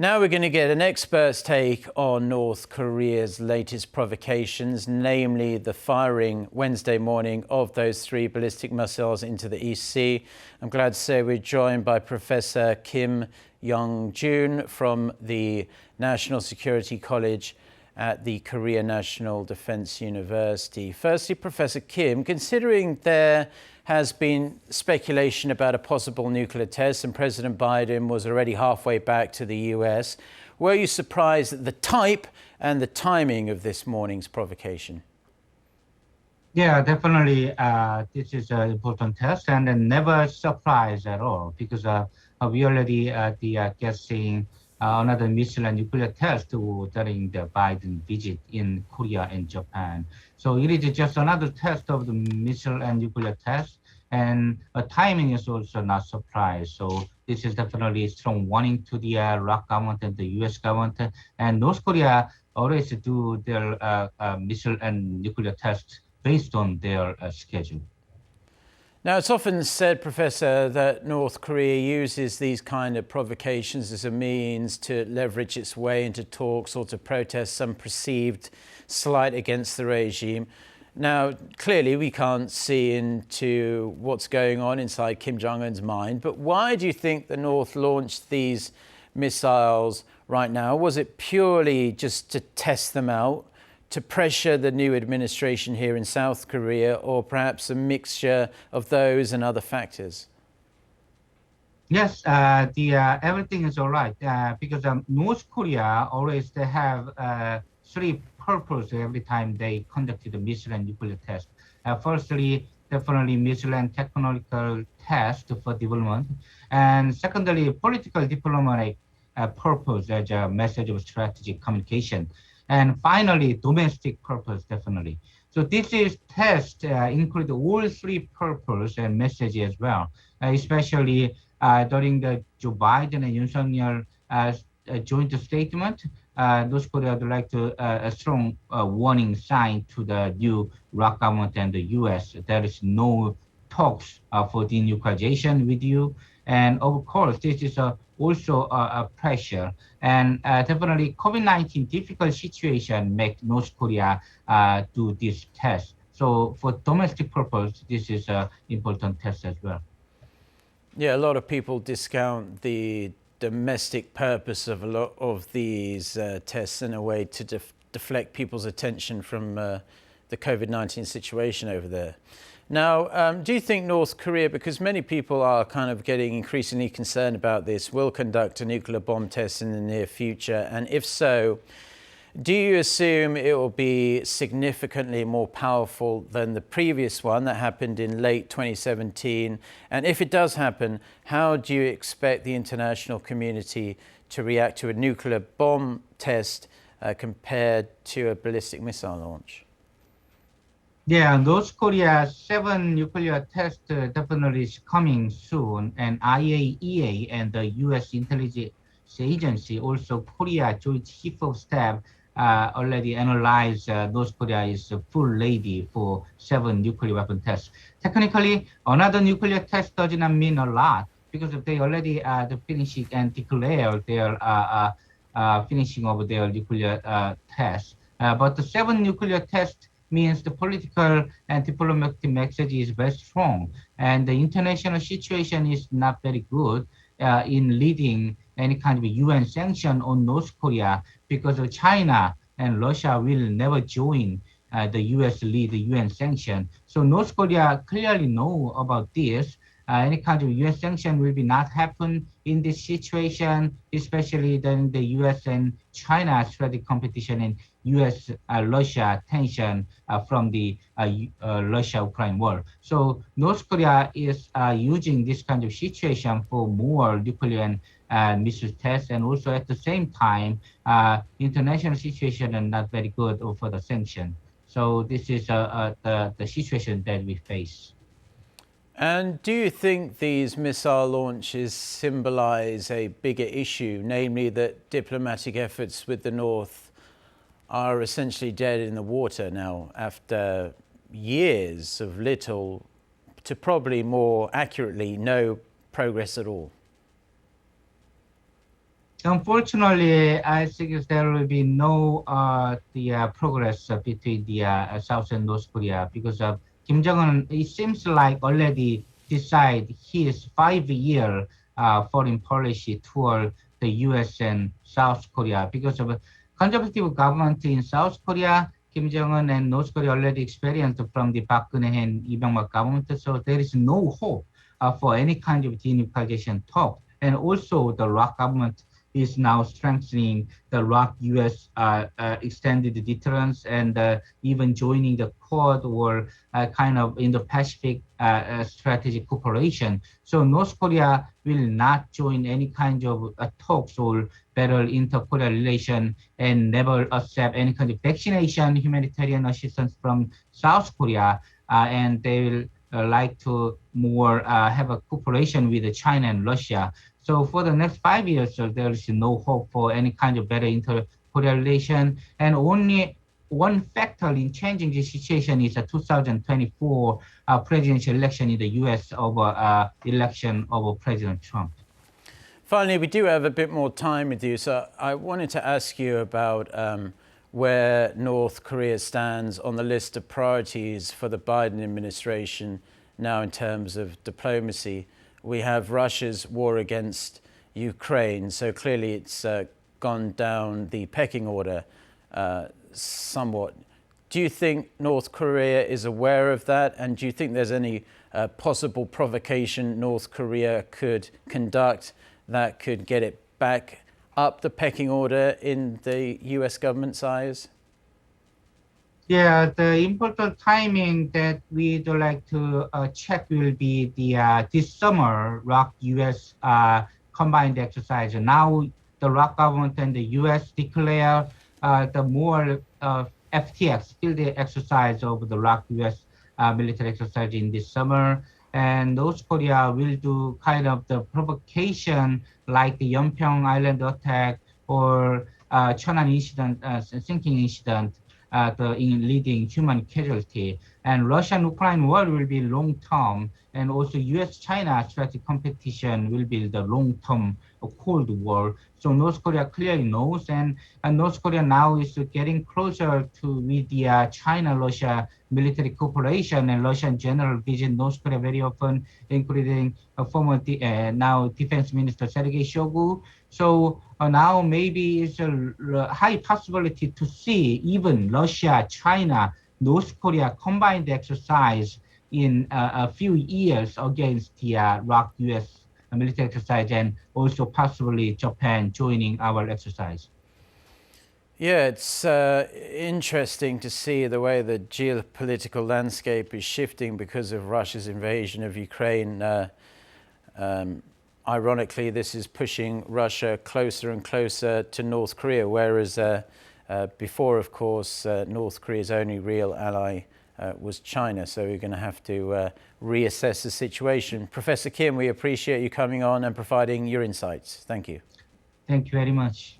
Now we're going to get an expert's take on North Korea's latest provocations, namely the firing Wednesday morning of those 3 ballistic missiles into the East Sea. I'm glad to say we're joined by Professor Kim YoungJoon from the National Security College at the Korea National Defense University. Firstly, Professor Kim, considering there has been speculation about a possible nuclear test and President Biden was already halfway back to the US, were you surprised at the type and the timing of this morning's provocation? Yeah, definitely. This is an important test and never surprised at all because we already guessing another missile and nuclear test during the Biden visit in Korea and Japan. So it is just another test of the missile and nuclear test, and timing is also not surprise. So this is definitely a strong warning to the Iraq government and the U.S. government, and North Korea always do their missile and nuclear tests based on their schedule. Now, it's often said, Professor, that North Korea uses these kind of provocations as a means to leverage its way into talks or to protest some perceived slight against the regime. Now, clearly, we can't see into what's going on inside Kim Jong-un's mind, but why do you think the North launched these missiles right now? Was it purely just to test them out, to pressure the new administration here in South Korea, or perhaps a mixture of those and other factors? Yes, everything is all right because North Korea always they have 3 purposes every time they conducted a missile and nuclear test. Firstly, definitely missile and technological test for development, and secondly, political diplomatic purpose as a message of strategic communication. And finally, domestic purpose, definitely. So this is test include all 3 purpose and message as well, especially during the Joe Biden and Yoon Suk-yeol joint statement. North Korea would like to a strong warning sign to the new Iraq government and the U.S. There is no talks for denuclearization with you. And of course, this is also a pressure. And definitely COVID-19 difficult situation make North Korea do this test. So for domestic purpose, this is an important test as well. Yeah, a lot of people discount the domestic purpose of a lot of these tests in a way to deflect people's attention from the COVID-19 situation over there. Now, do you think North Korea, because many people are kind of getting increasingly concerned about this, will conduct a nuclear bomb test in the near future? And if so, do you assume it will be significantly more powerful than the previous one that happened in late 2017? And if it does happen, how do you expect the international community to react to a nuclear bomb test compared to a ballistic missile launch? Yeah, North Korea's 7 nuclear test definitely is coming soon, and IAEA and the U.S. intelligence agency, also Korea Joint Chief of Staff, already analyzed North Korea is full ready for 7 nuclear weapon tests. Technically, another nuclear test does not mean a lot because they already finishing and declare their finishing of their nuclear tests. But the 7 nuclear tests means the political and diplomatic message is very strong, and the international situation is not very good in leading any kind of UN sanction on North Korea because of China and Russia will never join the US lead UN sanction. So North Korea clearly know about this. Any kind of US sanction will be not happen in this situation, especially during the US and China strategic competition and US-Russia tension from the Russia-Ukraine war. So North Korea is using this kind of situation for more nuclear and missile tests, and also at the same time, international situation is not very good for the sanction. So this is the situation that we face. And do you think these missile launches symbolize a bigger issue, namely that diplomatic efforts with the North are essentially dead in the water now after years of little to probably more accurately no progress at all? Unfortunately, I think there will be no progress between the South and North Korea because Kim Jong-un, it seems like already decide his 5-year foreign policy toward the U.S. and South Korea because of a conservative government in South Korea. Kim Jong-un and North Korea already experienced from the Park Geun-hye and Lee Byung-mak government, so there is no hope for any kind of denuclearization talk. And also the ROK government is now strengthening the ROK-US extended deterrence and even joining the Quad or kind of Indo-Pacific strategic cooperation. So North Korea will not join any kind of talks or better inter-Korea relation and never accept any kind of vaccination, humanitarian assistance from South Korea, and they will like to more have a cooperation with China and Russia. So for the next 5 years, there is no hope for any kind of better inter-Korea relation. And only one factor in changing the situation is the 2024 presidential election in the U.S. over election of President Trump. Finally, we do have a bit more time with you, so I wanted to ask you about where North Korea stands on the list of priorities for the Biden administration now in terms of diplomacy. We have Russia's war against Ukraine, so clearly it's gone down the pecking order somewhat. Do you think North Korea is aware of that, and do you think there's any possible provocation North Korea could conduct that could get it back up the pecking order in the US government's eyes? Yeah, the important timing that we'd like to check will be the this summer ROK US combined exercise. Now the ROK government and the US declare the more FTX, field exercise of the ROK US military exercise in this summer. And North Korea will do kind of the provocation like the Yeonpyeong Island attack or Cheonan incident, sinking incident, in leading human casualty. And Russian-Ukraine war will be long-term, and also U.S.-China strategic competition will be the long-term Cold War. So North Korea clearly knows, and North Korea now is getting closer to with the China-Russia military cooperation, and Russia in general visit North Korea very often, including former now Defense Minister Sergei Shoigu. So now maybe it's a high possibility to see even Russia, China, North Korea combined exercise in a few years against the ROK US military exercise, and also possibly Japan joining our exercise. Yeah, it's interesting to see the way the geopolitical landscape is shifting because of Russia's invasion of Ukraine. Ironically, this is pushing Russia closer and closer to North Korea, whereas before, of course, North Korea's only real ally was China. So we're going to have to reassess the situation. Professor Kim, we appreciate you coming on and providing your insights. Thank you. Thank you very much.